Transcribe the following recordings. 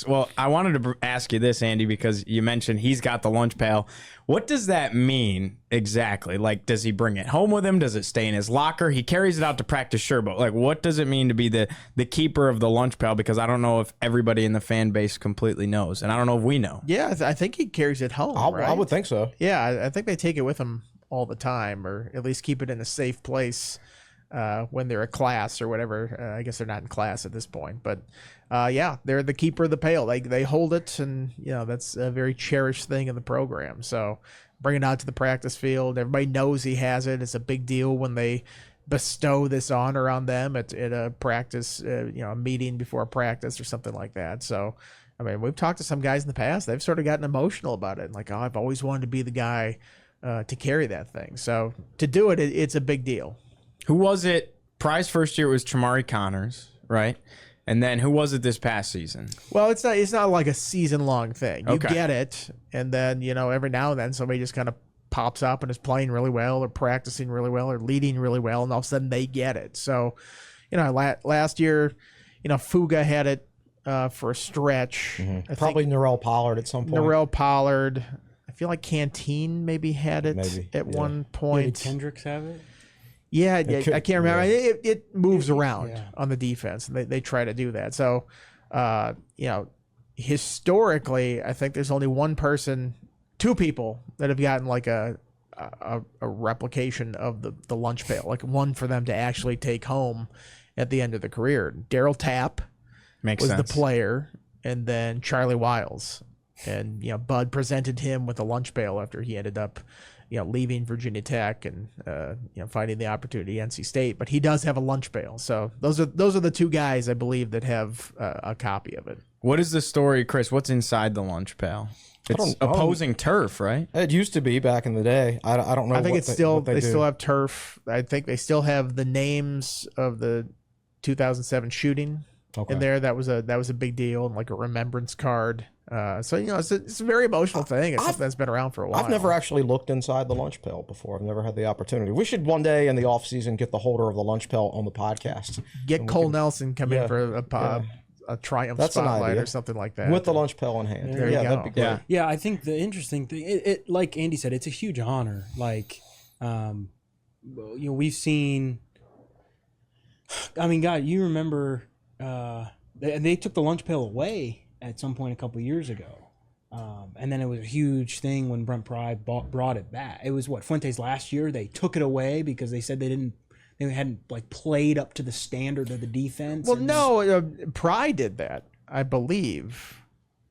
Well, I wanted to ask you this, Andy, because you mentioned he's got the lunch pail. What does that mean exactly? Like, does he bring it home with him? Does it stay in his locker? He carries it out to practice, sure, but like, what does it mean to be the keeper of the lunch pail? Because I don't know if everybody in the fan base completely knows, and I don't know if we know. Yeah, I think he carries it home, right? I would think so. Yeah, I think they take it with them all the time, or at least keep it in a safe place when they're at class or whatever. I guess they're not in class at this point, but yeah, they're the keeper of the pail. They hold it, and that's a very cherished thing in the program. So bring it out to the practice field. Everybody knows he has it. It's a big deal when they bestow this honor on them at a practice, a meeting before a practice or something like that. So, I mean, we've talked to some guys in the past. They've sort of gotten emotional about it. Like, oh, I've always wanted to be the guy to carry that thing. So to do it, it's a big deal. Who was it? Pry's first year was Chamari Connors, right? And then who was it this past season? Well, it's not like a season-long thing. You Okay. get it, and then, every now and then somebody just kind of pops up and is playing really well or practicing really well or leading really well, and all of a sudden they get it. So, last year, Fuga had it for a stretch. Mm-hmm. Probably Norrell Pollard at some point. Norrell Pollard. I feel like Canteen maybe had it at one point. Did Kendricks have it? Yeah, I can't remember. Yeah. It moves around on the defense, and they try to do that. So, historically, I think there's only two people that have gotten like a replication of the lunch pail, like one for them to actually take home at the end of the career. Daryl Tapp was the player, and then Charlie Wiles. And, Bud presented him with a lunch pail after he ended up leaving Virginia Tech and finding the opportunity at NC State, but he does have a lunch pail. So those are the two guys I believe that have a copy of it. What is the story, Chris? What's inside the lunch pail? It's opposing turf, right? It used to be back in the day. I don't know. I think what it's still they still have turf. I think they still have the names of the 2007 shooting in there. That was a big deal, and like a remembrance card. So it's a very emotional thing. It's something that's been around for a while. I've never actually looked inside the lunch pail before. I've never had the opportunity. We should one day in the off season get the holder of the lunch pail on the podcast. Get Cole Nelson come in for a Triumph spotlight or something like that with the lunch pail in hand. There you go. That'd be great. Yeah, I think the interesting thing, it like Andy said, it's a huge honor. Like, we've seen. I mean, God, you remember they took the lunch pail away at some point a couple years ago. And then it was a huge thing when Brent Pry brought it back. It was Fuentes last year. They took it away because they said they hadn't like played up to the standard of the defense. Well, no, Pry did that, I believe.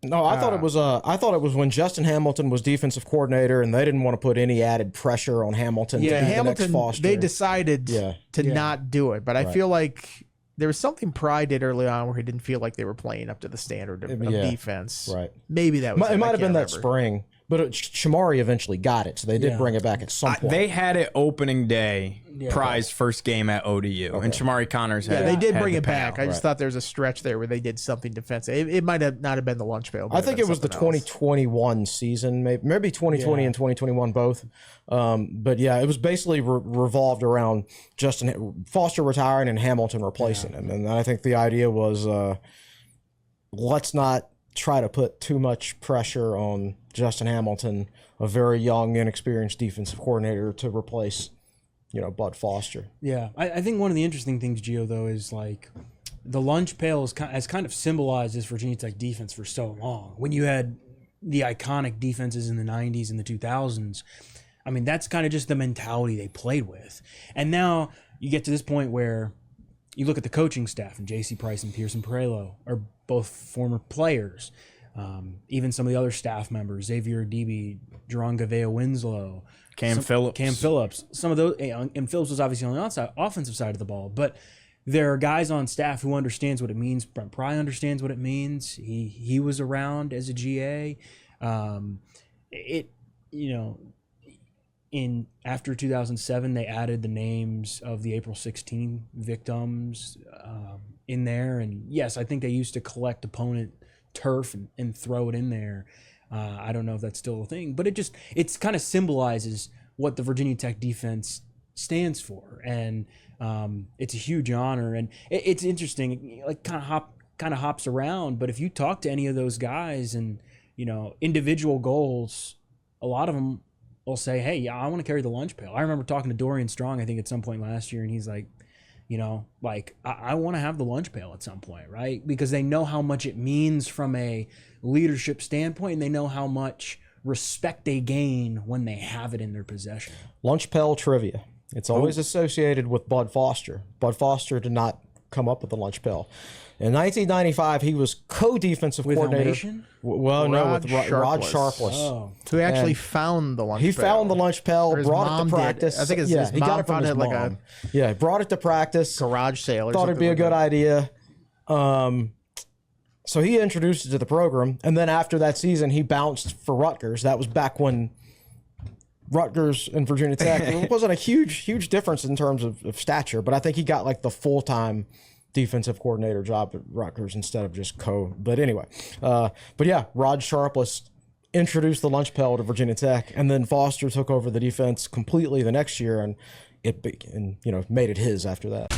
No, I thought it was when Justin Hamilton was defensive coordinator, and they didn't want to put any added pressure on Hamilton. Yeah, to be Hamilton. the next Foster. They decided to not do it, but I feel like there was something Pry did early on where he didn't feel like they were playing up to the standard of defense. Right. Maybe that was it. Might have been that spring, but Shamari eventually got it, so they did bring it back at some point. They had it opening day, Pry's first game at ODU, and Shamari Connors had they did bring the it back. pail. I just thought there was a stretch there where they did something defensive. It might have not have been the lunch pail. I think it was the 2021 season, maybe 2020 and 2021 both. But yeah, it was basically revolved around Justin Foster retiring and Hamilton replacing him. And I think the idea was let's not try to put too much pressure on Justin Hamilton, a very young, inexperienced defensive coordinator, to replace Bud Foster. Yeah, I think one of the interesting things, Gio, though, is like the lunch pail has kind of symbolized this Virginia Tech defense for so long. When you had the iconic defenses in the 90s and the 2000s, I mean, that's kind of just the mentality they played with. And now you get to this point where you look at the coaching staff, and J.C. Price and Pearson Perello are both former players. Even some of the other staff members, Xavier Deeby, Jerron Gavea-Winslow, Cam Phillips. Some of those, and Phillips was obviously on the offensive side of the ball, but there are guys on staff who understands what it means. Brent Pry understands what it means. He was around as a GA. After 2007, they added the names of the April 16 victims in there, and yes, I think they used to collect opponent turf and throw it in there. I don't know if that's still a thing, but it kind of symbolizes what the Virginia Tech defense stands for, and it's a huge honor. And it's interesting, like kind of kind of hops around. But if you talk to any of those guys and, individual goals, a lot of them will say, hey, yeah, I want to carry the lunch pail. I remember talking to Dorian Strong, I think at some point last year, and he's like, I want to have the lunch pail at some point, right? Because they know how much it means from a leadership standpoint, and they know how much respect they gain when they have it in their possession. Lunch pail trivia. It's always associated with Bud Foster. Bud Foster did not come up with the lunch pail. In 1995, he was co-defensive coordinator. Helmation? Well, no, with Rod Sharpless. Oh. Who actually found the lunch pail. He found the lunch pail, Or his brought it mom to did. practice. I think his he mom got it from found his it like mom. Yeah, brought it to practice. garage sale or Thought it'd be a good idea. So he introduced it to the program, and then after that season, he bounced for Rutgers. That was back when Rutgers and Virginia Tech, it wasn't a huge difference in terms of stature, but I think he got like the full-time defensive coordinator job at Rutgers instead of just But anyway, but yeah, Rod Sharpless introduced the lunch pail to Virginia Tech, and then Foster took over the defense completely the next year, and made it his after that.